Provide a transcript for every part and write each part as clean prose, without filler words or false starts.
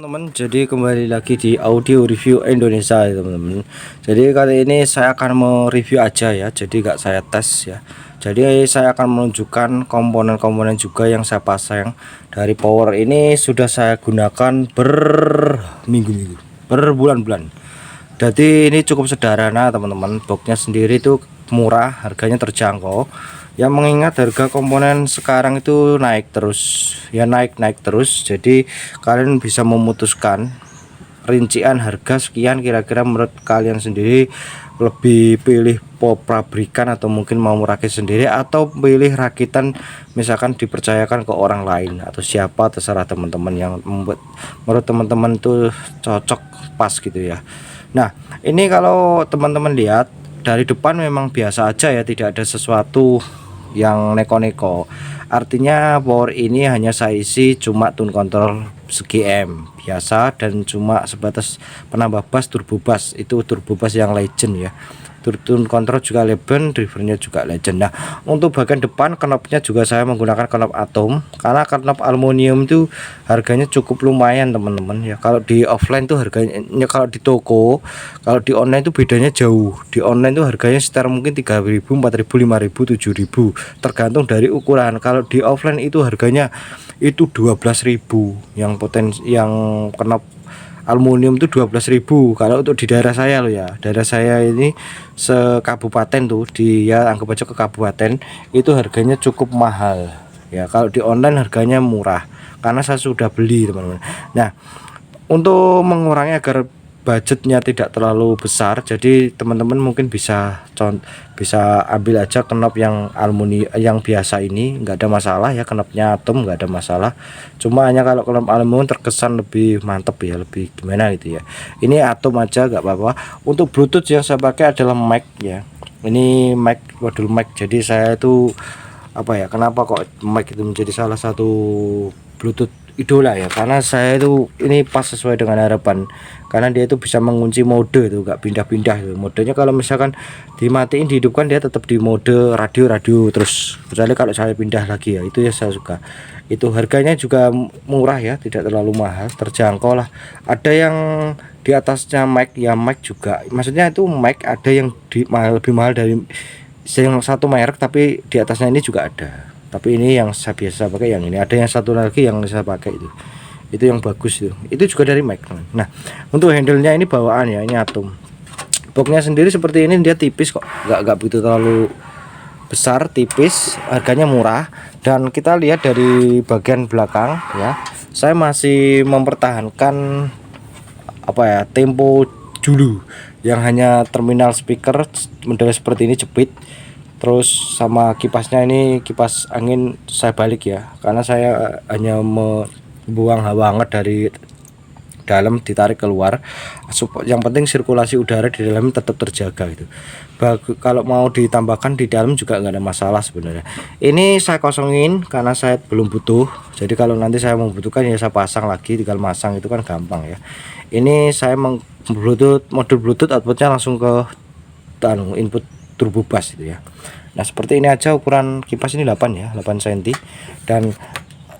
Teman-teman, jadi kembali lagi di audio review Indonesia ya teman-teman. Jadi kali ini saya akan mereview aja ya, jadi nggak saya tes ya. Jadi saya akan menunjukkan komponen-komponen juga yang saya pasang dari power ini sudah saya gunakan berminggu-minggu, berbulan-bulan. Jadi ini cukup sederhana teman-teman, boxnya sendiri itu murah, harganya terjangkau. Ya mengingat harga komponen sekarang itu naik terus ya, naik terus, jadi kalian bisa memutuskan rincian harga sekian, kira-kira menurut kalian sendiri lebih pilih pabrikan atau mungkin mau merakit sendiri atau pilih rakitan, misalkan dipercayakan ke orang lain atau siapa, terserah teman-teman yang membuat menurut teman-teman itu cocok pas gitu ya. Nah ini kalau teman-teman lihat dari depan memang biasa aja ya, tidak ada sesuatu yang neko-neko. Artinya power ini hanya saya isi cuma tune control segi M biasa dan cuma sebatas penambah bass, turbo bass. Itu turbo bass yang legend ya. Tune control juga legend, drivernya juga legend. Nah untuk bagian depan knopnya juga saya menggunakan knop atom, karena knop aluminium itu harganya cukup lumayan teman-teman ya. Kalau di offline tuh harganya, kalau di toko, kalau di online tuh bedanya jauh. Di online tuh harganya sekitar mungkin 3.000, 4.000, 5.000, 7.000 tergantung dari ukuran. Kalau di offline itu harganya itu 12.000 yang knop aluminium itu 12.000. Kalau untuk di daerah saya loh ya, daerah saya ini sekabupaten tuh, dia anggap aja ke kabupaten, itu harganya cukup mahal ya. Kalau di online harganya murah karena saya sudah beli teman-teman. Nah untuk mengurangi agar budgetnya tidak terlalu besar, jadi teman-teman mungkin bisa ambil aja knop yang aluminium yang biasa ini, nggak ada masalah ya, knopnya atom nggak ada masalah. Cuma hanya kalau knop aluminium terkesan lebih mantep ya, lebih gimana gitu ya. Ini atom aja nggak apa-apa. Untuk Bluetooth yang saya pakai adalah mic ya, ini mic modul mic. Jadi saya itu apa ya, kenapa kok mic itu menjadi salah satu Bluetooth idola ya, karena saya itu ini pas sesuai dengan harapan, karena dia itu bisa mengunci mode itu, nggak pindah-pindah itu modenya. Kalau misalkan dimatiin dihidupkan, dia tetap di mode radio terus, kecuali kalau saya pindah lagi ya, itu ya saya suka. Itu harganya juga murah ya, tidak terlalu mahal, terjangkau lah. Ada yang di atasnya mic ya, mic juga, maksudnya itu mic ada yang lebih mahal dari yang satu merek, tapi di atasnya ini juga ada. Tapi ini yang saya biasa pakai yang ini. Ada yang satu lagi yang saya pakai itu yang bagus itu juga dari Mac. Nah untuk handlenya ini bawaan ya, ini atom. Boxnya sendiri seperti ini, dia tipis kok, nggak begitu terlalu besar, tipis, harganya murah. Dan kita lihat dari bagian belakang ya, saya masih mempertahankan apa ya, tempo dulu yang hanya terminal speaker model seperti ini, jepit. Terus sama kipasnya, ini kipas angin saya balik ya, karena saya hanya membuang hawa hangat dari dalam ditarik keluar. Yang penting sirkulasi udara di dalam tetap terjaga gitu. Kalau mau ditambahkan di dalam juga nggak ada masalah sebenarnya. Ini saya kosongin karena saya belum butuh. Jadi kalau nanti saya membutuhkan ya saya pasang lagi, tinggal masang itu kan gampang ya. Ini saya modul Bluetooth, outputnya langsung ke input turbo bass itu ya. Nah seperti ini aja, ukuran kipas ini 8 ya, 8 cm. Dan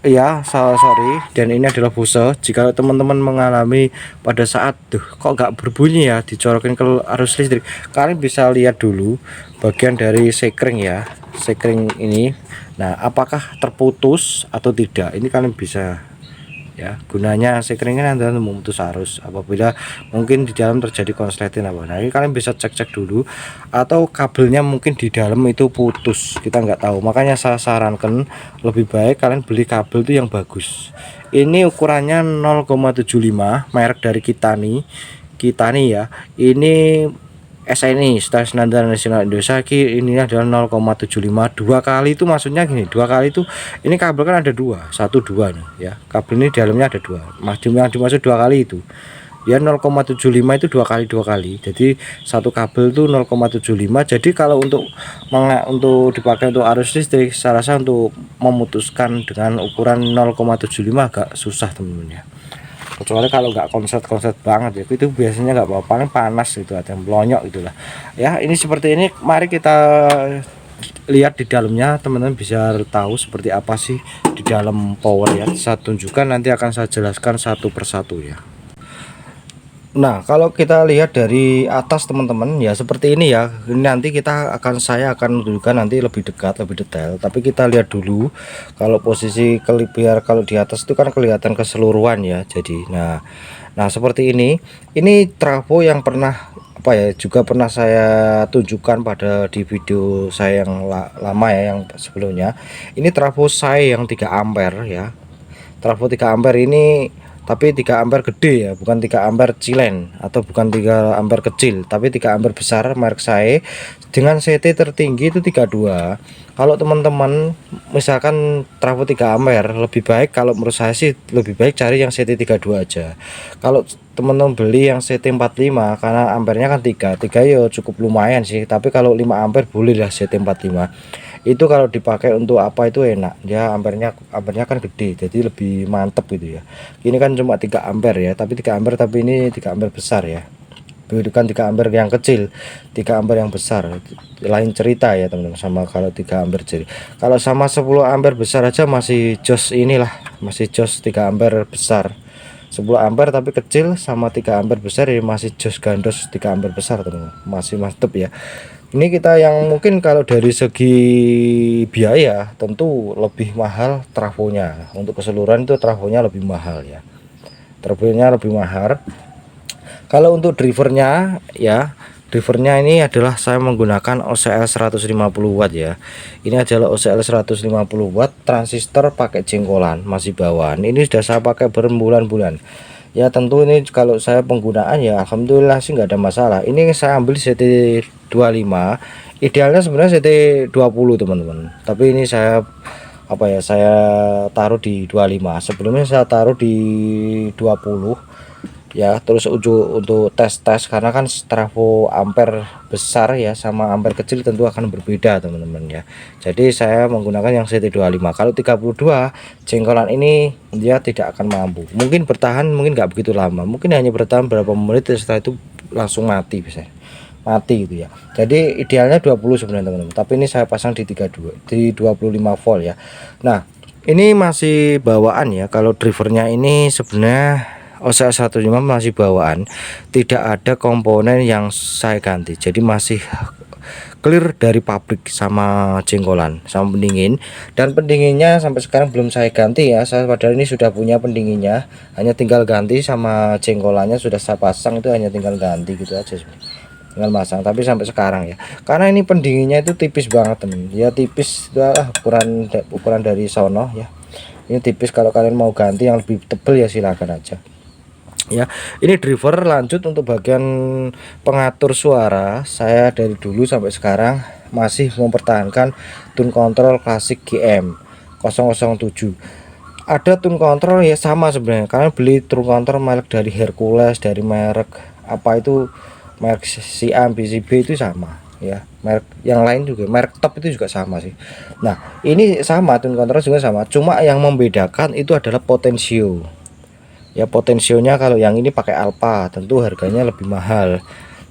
ya sorry, dan ini adalah Bose. Jika teman-teman mengalami pada saat kok nggak berbunyi ya, dicolokin ke arus listrik, kalian bisa lihat dulu bagian dari sekring ya, sekring ini. Nah apakah terputus atau tidak, ini kalian bisa ya, gunanya sekringnya adalah memutus arus apabila mungkin di dalam terjadi konsleting apa. Nah ini kalian bisa cek dulu, atau kabelnya mungkin di dalam itu putus, kita nggak tahu. Makanya saya sarankan lebih baik kalian beli kabel itu yang bagus. Ini ukurannya 0,75, merek dari Kitani ya. Ini SNI, standar nasional Indonesia. Ini adalah 0,75, 2 kali itu maksudnya gini, 2 kali itu ini kabel kan ada 2, 1 2 nih ya, kabel ini di dalamnya ada 2, yang dimaksud 2 kali itu ya 0,75 itu 2 kali, jadi satu kabel itu 0,75. jadi kalau untuk dipakai untuk arus listrik, saya rasa untuk memutuskan dengan ukuran 0,75 agak susah teman-teman ya, kecuali kalau nggak konset banget ya, itu biasanya nggak apa-apa, paling panas itu, ada yang melonyok itulah ya. Ini seperti ini, mari kita lihat di dalamnya, teman-teman bisa tahu seperti apa sih di dalam power ya. Saya tunjukkan, nanti akan saya jelaskan satu persatu ya. Nah, kalau kita lihat dari atas teman-teman ya seperti ini ya. Ini nanti saya akan menunjukkan nanti lebih dekat, lebih detail. Tapi kita lihat dulu kalau posisi klip, biar kalau di atas itu kan kelihatan keseluruhan ya. Jadi nah seperti ini. Ini trafo yang pernah juga pernah saya tunjukkan pada di video saya yang lama ya, yang sebelumnya. Ini trafo saya yang 3 ampere ya. Trafo 3 ampere ini, tapi 3 ampere gede ya, bukan 3 ampere cilen atau bukan 3 ampere kecil, tapi 3 ampere besar merek saya dengan CT tertinggi itu 32. Kalau teman-teman misalkan trafo 3 ampere, lebih baik kalau menurut saya sih lebih baik cari yang CT 32 aja. Kalau teman-teman beli yang CT 45 karena ampernya kan 3 ya cukup lumayan sih, tapi kalau 5 ampere boleh lah CT 45. Itu kalau dipakai untuk apa itu enak ya, ampernya kan gede, jadi lebih mantep gitu ya. Ini kan cuma 3 ampere ya, tapi 3 ampere, tapi ini 3 ampere besar ya, bukan 3 ampere yang kecil, 3 ampere yang besar lain cerita ya teman-teman. Sama kalau 3 ampere, jadi kalau sama 10 ampere besar aja masih jos, inilah masih jos 3 ampere besar. 10 ampere tapi kecil sama 3 ampere besar ya masih jos gandos 3 ampere besar teman-teman, masih mantep ya. Ini kita yang mungkin kalau dari segi biaya tentu lebih mahal trafonya. Untuk keseluruhan itu trafonya lebih mahal ya, trafonya lebih mahal. Kalau untuk drivernya ya, drivernya ini adalah saya menggunakan OCL 150 watt ya. Ini adalah OCL 150 watt, transistor pakai jengkolan, masih bawaan. Ini sudah saya pakai berbulan-bulan ya. Tentu ini kalau saya penggunaan ya alhamdulillah sih nggak ada masalah. Ini saya ambil CT25, idealnya sebenarnya CT20 teman-teman, tapi ini saya saya taruh di 25. Sebelumnya saya taruh di 20 ya. Terus untuk tes karena kan trafo ampere besar ya sama ampere kecil tentu akan berbeda teman-teman ya. Jadi saya menggunakan yang CT25. Kalau 32 jengkolan ini dia tidak akan mampu, mungkin bertahan, mungkin nggak begitu lama, mungkin hanya bertahan berapa menit, setelah itu langsung mati, bisa mati gitu ya. Jadi idealnya 20 sebenarnya teman-teman, tapi ini saya pasang di 25 volt ya. Nah, ini masih bawaan ya. Kalau drivernya ini sebenarnya OCL 105 masih bawaan, tidak ada komponen yang saya ganti, jadi masih clear dari pabrik sama jengkolan sama pendingin. Dan pendinginnya sampai sekarang belum saya ganti ya, saya padahal ini sudah punya pendinginnya, hanya tinggal ganti. Sama jengkolannya sudah saya pasang, itu hanya tinggal ganti gitu aja sebenarnya, tinggal masang. Tapi sampai sekarang ya, karena ini pendinginnya itu tipis banget temen ya, tipis ukuran dari sono ya, ini tipis. Kalau kalian mau ganti yang lebih tebal ya silakan aja ya. Ini driver. Lanjut untuk bagian pengatur suara, saya dari dulu sampai sekarang masih mempertahankan tune control klasik GM 007. Ada tune control ya sama sebenarnya, kalian beli tune control merek dari Hercules, dari merek apa itu, merek Siam, BCB itu sama ya, merek yang lain juga, merek top itu juga sama sih. Nah, ini sama, tune control juga sama, cuma yang membedakan itu adalah potensio ya. Potensionya kalau yang ini pakai Alpha tentu harganya lebih mahal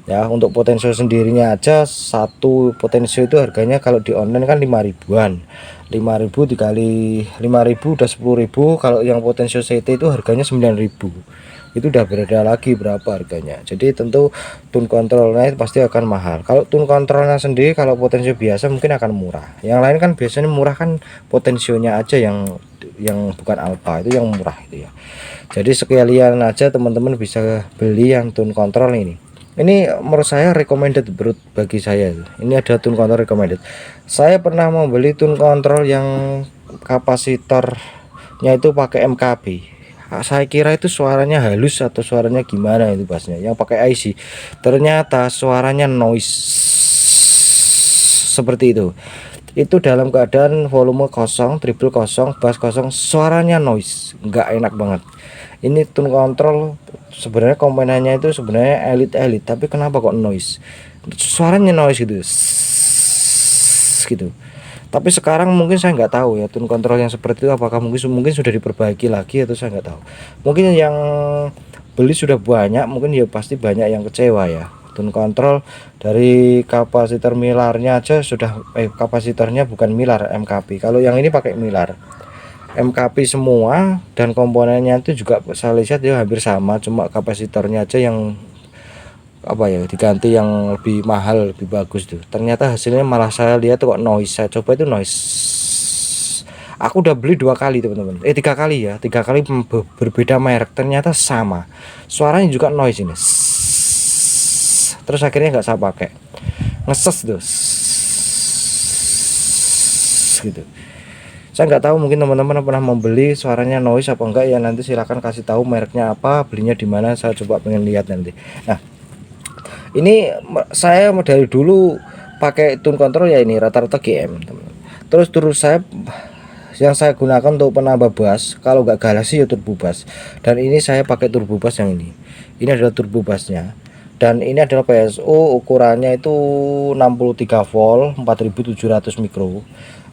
ya. Untuk potensio sendirinya aja, satu potensio itu harganya kalau di online kan 5 ribuan, 5.000 dikali 5.000 udah 10.000. Kalau yang potensio CT itu harganya 9.000, itu udah beda lagi berapa harganya. Jadi tentu tune controlnya pasti akan mahal. Kalau tune controlnya sendiri, kalau potensio biasa mungkin akan murah. Yang lain kan biasanya murah kan potensionya aja, yang bukan Alpha itu yang murah itu ya. Jadi sekalian aja teman-teman bisa beli yang tune control ini. Ini menurut saya recommended bagi saya. Ini ada tune control recommended. Saya pernah membeli tune control yang kapasitornya itu pakai MKB. Saya kira itu suaranya halus atau suaranya gimana itu pasnya, yang pakai IC. Ternyata suaranya noise seperti itu. Itu dalam keadaan volume kosong, triple kosong, bass kosong, suaranya noise, nggak enak banget. Ini tune control sebenarnya komponennya itu sebenarnya elit, tapi kenapa kok noise, suaranya noise gitu. Tapi sekarang mungkin saya nggak tahu ya, tune control yang seperti itu apakah mungkin sudah diperbaiki lagi atau saya nggak tahu. Mungkin yang beli sudah banyak, mungkin ya pasti banyak yang kecewa ya. tune control dari kapasitor milarnya aja sudah kapasitornya bukan milar, MKP. Kalau yang ini pakai milar, MKP semua, dan komponennya itu juga saya lihat ya hampir sama, cuma kapasitornya aja yang apa ya diganti yang lebih mahal, lebih bagus tuh. Ternyata hasilnya malah saya lihat tuh kok noise. Saya coba itu noise, aku udah beli 2 kali teman-teman, 3 kali ya, 3 kali berbeda merek, ternyata sama suaranya juga noise ini. Terus akhirnya nggak saya pakai, ngeses tuh gitu. Saya nggak tahu, mungkin teman-teman pernah membeli suaranya noise apa enggak ya, nanti silahkan kasih tahu mereknya apa, belinya di mana, saya coba pengen lihat nanti. Nah, ini saya dari dulu pakai tune control ya, ini rata-rata GM teman-teman. Terus saya yang saya gunakan untuk penambah bass, kalau nggak Galaxy ya turbo bass, dan ini saya pakai turbo bass yang ini adalah turbo bassnya, dan ini adalah PSU, ukurannya itu 63 volt 4700 mikro.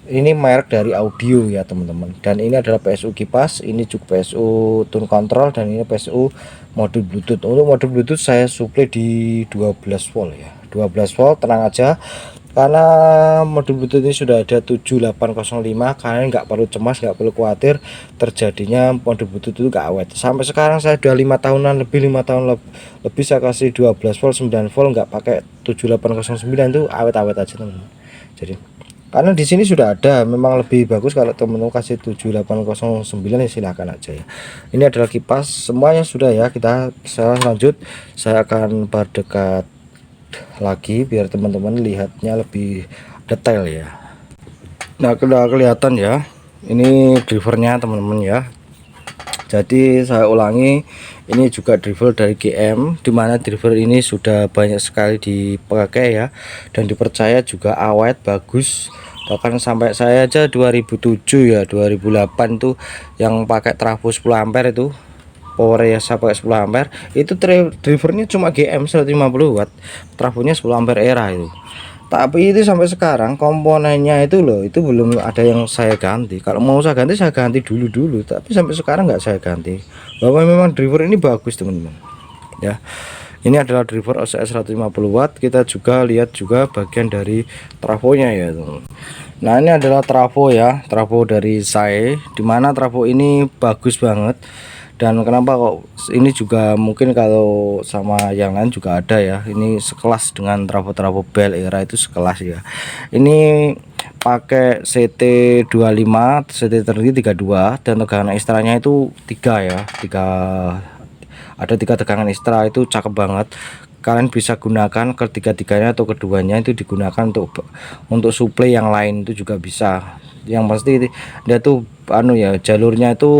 Ini merek dari audio ya teman-teman, dan ini adalah PSU kipas, ini juga PSU tune control, dan ini PSU modul Bluetooth. Untuk modul Bluetooth saya suplai di 12 volt ya, 12 volt, tenang aja, karena modul Bluetooth ini sudah ada 7805. Kalian nggak perlu cemas, nggak perlu khawatir terjadinya modul Bluetooth itu nggak awet. Sampai sekarang saya udah 5 tahunan lebih, 5 tahun lebih saya kasih 12 volt 9 volt nggak pakai 7809, itu awet-awet aja teman-teman. Jadi karena di sini sudah ada, memang lebih bagus kalau teman-teman kasih 7809 ya, silahkan aja ya. Ini adalah kipas, semuanya sudah ya. Saya lanjut, saya akan berdekat lagi biar teman-teman lihatnya lebih detail ya. Nah, sudah kelihatan ya, ini drivernya teman-teman ya. Jadi saya ulangi, ini juga driver dari GM, dimana driver ini sudah banyak sekali dipakai ya, dan dipercaya juga awet bagus. Bahkan sampai saya aja 2007 ya, 2008 tuh yang pakai trafo 10 ampere itu, power ya, saya pakai 10 ampere itu, drivernya cuma GM 150 watt, trafonya 10 ampere era itu. Tapi itu sampai sekarang komponennya itu loh, itu belum ada yang saya ganti. Kalau mau saya ganti dulu, tapi sampai sekarang nggak saya ganti. Bahwa memang driver ini bagus teman-teman ya. Ini adalah driver OCS 150 watt. Kita juga lihat juga bagian dari trafonya ya teman. Nah, ini adalah trafo ya, trafo dari saya, dimana trafo ini bagus banget. Dan kenapa kok ini juga, mungkin kalau sama yang lain juga ada ya, ini sekelas dengan trafo-trafo Bell era, itu sekelas ya. Ini pakai CT25, CT32, dan tegangan ekstranya itu 3 ya, ada 3 tegangan ekstra, itu cakep banget. Kalian bisa gunakan ketiga-tiganya atau keduanya itu digunakan untuk suplai yang lain, itu juga bisa. Yang pasti dia tuh ya, jalurnya itu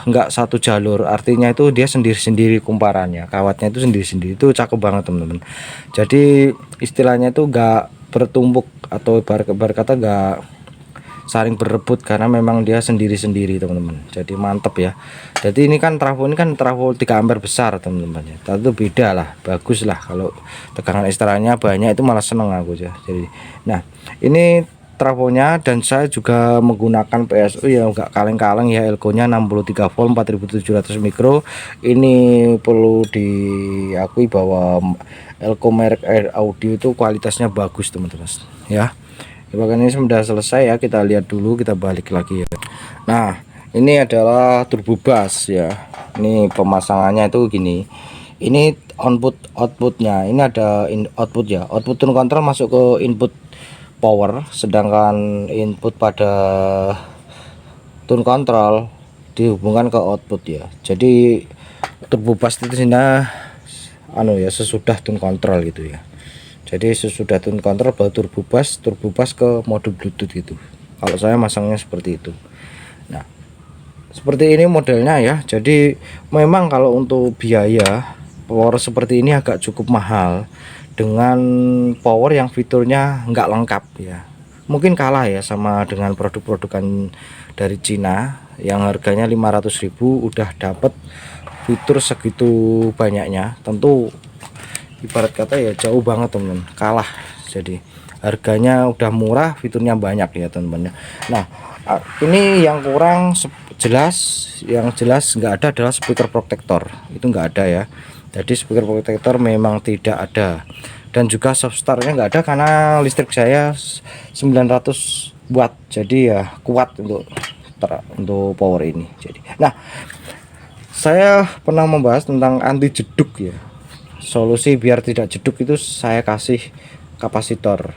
enggak satu jalur, artinya itu dia sendiri-sendiri kumparannya, kawatnya itu sendiri-sendiri, itu cakep banget teman-teman. Jadi istilahnya itu enggak bertumpuk, atau berkata enggak saling berebut, karena memang dia sendiri-sendiri teman-teman. Jadi mantep ya. Jadi ini kan trafo 3 ampere besar teman-teman ya, itu beda lah, bagus lah. Kalau tegangan ekstranya banyak itu malah seneng aku ya. Jadi nah, ini trafonya, dan saya juga menggunakan PSU yang enggak kaleng-kaleng ya, Elko nya 63 volt 4700 mikro. Ini perlu diakui bahwa Elko merek Air Audio itu kualitasnya bagus teman-teman ya. Bahkan ini sudah selesai ya, kita lihat dulu, kita balik lagi ya. Nah, ini adalah turbo bass ya. Ini pemasangannya itu gini, ini outputnya, ini ada output ya, output tune control masuk ke input power, sedangkan input pada tune control dihubungkan ke output ya. Jadi turbo bass itu sini ya, sesudah tune control gitu ya. Jadi sesudah tune control baru turbo bass ke modul Bluetooth gitu. Kalau saya masangnya seperti itu. Nah, seperti ini modelnya ya. Jadi memang kalau untuk biaya power seperti ini agak cukup mahal, dengan power yang fiturnya nggak lengkap ya. Mungkin kalah ya sama dengan produk-produkan dari Cina yang harganya 500.000 udah dapat fitur segitu banyaknya. Tentu ibarat kata ya jauh banget teman, kalah. Jadi harganya udah murah, fiturnya banyak ya teman-teman. Nah, ini yang kurang jelas, yang jelas nggak ada adalah speaker protector, itu nggak ada ya. Jadi speaker protector memang tidak ada, dan juga soft startnya nggak ada karena listrik saya 900 watt, jadi ya kuat untuk power ini. Jadi nah, saya pernah membahas tentang anti jeduk ya. Solusi biar tidak jeduk itu saya kasih kapasitor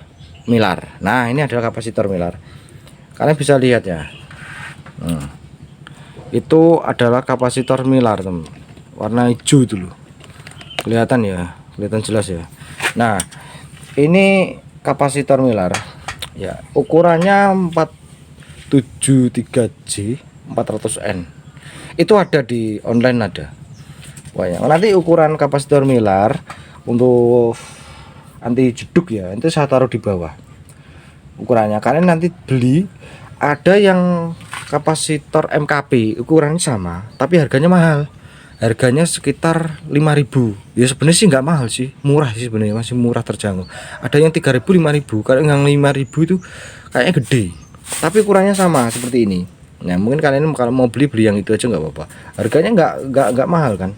Milar. Nah, ini adalah kapasitor Milar, kalian bisa lihat ya. Itu adalah kapasitor Milar, teman, warna hijau itu loh, kelihatan ya, kelihatan jelas ya. Nah, ini kapasitor Milar ya, ukurannya 473J 400N. Itu ada di online, ada banyak. Nanti ukuran kapasitor Milar untuk anti jeduk ya, itu saya taruh di bawah ukurannya. Kalian nanti beli, ada yang kapasitor MKP ukurannya sama tapi harganya mahal, harganya sekitar 5.000 ya. Sebenarnya sih nggak mahal sih, murah sih sebenarnya, masih murah terjangkau. Ada yang 3.000 5.000, kalau yang 5.000 itu kayaknya gede tapi ukurannya sama seperti ini. Nah, mungkin kalian kalau mau beli yang itu aja nggak apa-apa, harganya nggak mahal kan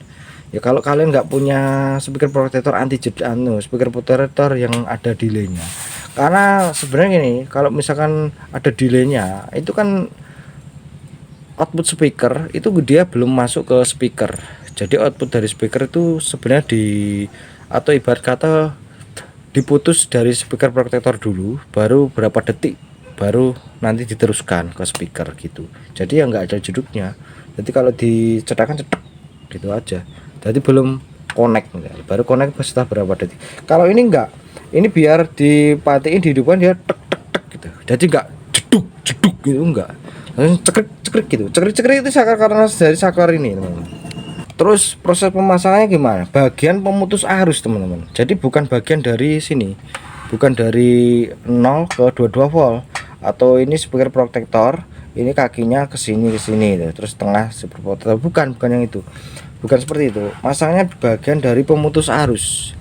ya. Kalau kalian nggak punya speaker protector anti jeduk, speaker protector yang ada delaynya, karena sebenarnya ini kalau misalkan ada delaynya itu kan output speaker itu dia belum masuk ke speaker. Jadi output dari speaker itu sebenarnya atau ibarat kata diputus dari speaker protector dulu, baru berapa detik baru nanti diteruskan ke speaker gitu. Jadi ya nggak ada jeduknya. Jadi kalau dicetakan cetek gitu aja. Jadi belum connect, baru connect setelah berapa detik. Kalau ini enggak, ini biar dipatiin di depan dia tek tek tek gitu. Jadi enggak jeduk jeduk gitu, enggak. Cekrek cekrek gitu. Cekrek cekrek itu saklar, karena dari saklar ini, teman-teman. Terus proses pemasangannya gimana? Bagian pemutus arus, teman-teman. Jadi bukan bagian dari sini, bukan dari 0 ke 22 volt, atau ini speaker protector ini kakinya ke sini terus tengah speaker protector, bukan yang itu, bukan seperti itu. Masangnya bagian dari pemutus arus.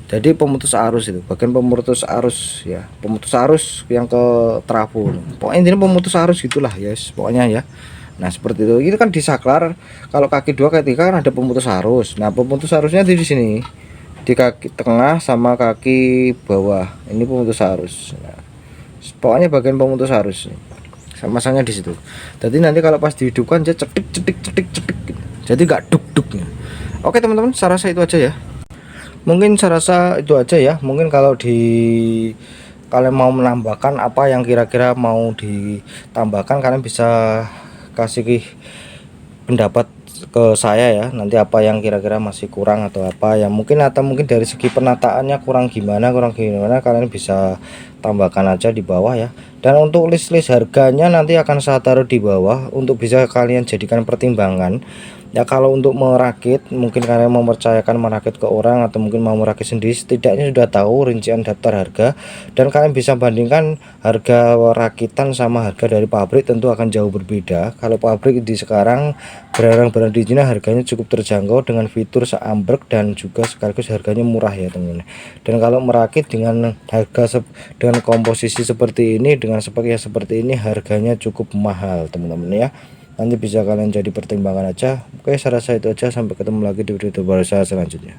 Jadi pemutus arus itu bagian pemutus arus ya, pemutus arus yang ke trafo. Pokoknya intinya pemutus arus gitulah ya, yes, pokoknya ya. Nah, seperti itu. Itu kan di saklar, kalau kaki 2 kaki 3 kan ada pemutus arus. Nah, pemutus arusnya di sini, di kaki tengah sama kaki bawah. Ini pemutus arus. Nah, pokoknya bagian pemutus arus masangnya di situ. Jadi nanti kalau pas dihidupkan dia cetik cetik cetik cetik gitu. Jadi nggak duk duknya. Oke teman-teman, saya rasa itu aja ya. Mungkin saya rasa itu aja ya. Mungkin kalau kalian mau menambahkan apa yang kira-kira mau ditambahkan, kalian bisa kasih pendapat ke saya ya. Nanti apa yang kira-kira masih kurang atau apa ya, mungkin dari segi penataannya kurang gimana kalian bisa tambahkan aja di bawah ya. Dan untuk list harganya nanti akan saya taruh di bawah untuk bisa kalian jadikan pertimbangan ya. Kalau untuk merakit, mungkin kalian mau mempercayakan merakit ke orang atau mungkin mau merakit sendiri, setidaknya sudah tahu rincian daftar harga, dan kalian bisa bandingkan harga rakitan sama harga dari pabrik, tentu akan jauh berbeda. Kalau pabrik di sekarang barang-barang di Cina harganya cukup terjangkau dengan fitur seambrek dan juga sekaligus harganya murah ya teman-teman. Dan kalau merakit dengan harga dengan komposisi seperti ini, dengan spek yang seperti ini, harganya cukup mahal teman-teman ya. Nanti bisa kalian jadi pertimbangan aja. Oke, saya rasa itu aja. Sampai ketemu lagi di video baru saya selanjutnya.